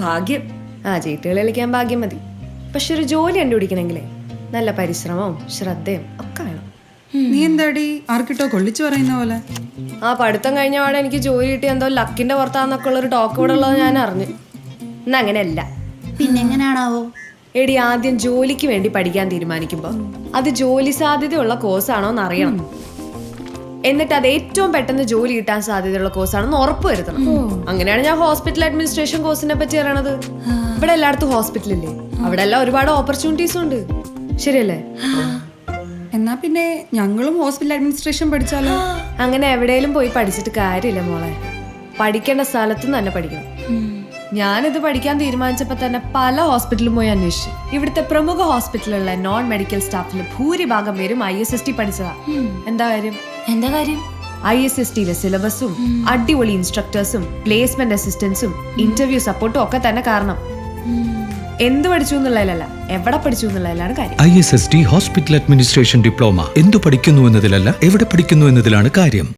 ഭാഗ്യം. ചീട്ടുകൾ കളിക്കാൻ ഭാഗ്യം മതി. പക്ഷെ ഒരു ജോലി കണ്ടുപിടിക്കണമെങ്കിലേ നല്ല പരിശ്രമവും ശ്രദ്ധയും ഒക്കെ വേണം. നീ എന്താടി ആർക്കിട്ടോ കൊള്ളിച്ചു പറയുന്ന പോലെ? പഠിത്തം കഴിഞ്ഞ പാടെ എനിക്ക് ജോലി കിട്ടി എന്തോ ലക്കിന്റെ പുറത്താന്നൊക്കെ ഉള്ളൊരു ടോക്ക് ഇവിടെ ഉള്ളത് ഞാൻ അറിഞ്ഞു. എന്നാ അങ്ങനെയല്ല. പിന്നെ എങ്ങനെയാണാവോ? എടി, ആദ്യം ജോലിക്ക് വേണ്ടി പഠിക്കാൻ തീരുമാനിക്കുമ്പോ അത് ജോലി സാധ്യതയുള്ള കോഴ്സാണോ എന്ന് അറിയണം. എന്നിട്ട് അത് ഏറ്റവും പെട്ടെന്ന് ജോലി കിട്ടാൻ സാധ്യതയുള്ള കോഴ്സാണെന്ന് ഉറപ്പ് വരുത്തണം. അങ്ങനെയാണ് ഞാൻ ഹോസ്പിറ്റൽ അഡ്മിനിസ്ട്രേഷൻ കോഴ്സിനെ പറ്റി അറിയണത്. ഇവിടെ എല്ലായിടത്തും ഹോസ്പിറ്റലില്ലേ, അവിടെ എല്ലാം ഒരുപാട് ഓപ്പർച്യൂണിറ്റീസും ഉണ്ട്. ശരിയല്ലേ? എന്നാ പിന്നെ ഞങ്ങളും ഹോസ്പിറ്റൽ അഡ്മിനിസ്ട്രേഷൻ പഠിച്ചാലോ? അങ്ങനെ എവിടെയെങ്കിലും പോയി പഠിച്ചിട്ട് കാര്യമില്ല മോളെ. പഠിക്കേണ്ട സ്ഥലത്ത് തന്നെ പഠിക്കണം. ഞാനിത് പഠിക്കാൻ തീരുമാനിച്ചപ്പോ തന്നെ പല ഹോസ്പിറ്റലും പോയി അന്വേഷിച്ചു. ഇവിടുത്തെ പ്രമുഖ ഹോസ്പിറ്റലിലുള്ള നോൺ മെഡിക്കൽ സ്റ്റാഫിൽ ഭൂരിഭാഗം പേരും ISST പഠിച്ചതാ. എന്താ കാര്യം? ISSTയിലെ സിലബസും അടിപൊളി ഇൻസ്ട്രക്ടേഴ്സും പ്ലേസ്മെന്റ് അസിസ്റ്റൻസും ഇന്റർവ്യൂ സപ്പോർട്ടും ഒക്കെ തന്നെ കാരണം. എന്ത് പഠിച്ചു എന്നുള്ളതിലല്ല, എവിടെ പഠിച്ചു എന്നുള്ളതിലാണ് കാര്യം. ISST ഹോസ്പിറ്റൽ അഡ്മിനിസ്ട്രേഷൻ ഡിപ്ലോമ എന്തു പഠിക്കുന്നു എന്നതിലല്ല, എവിടെ പഠിക്കുന്നു എന്നതിലാണ് കാര്യം.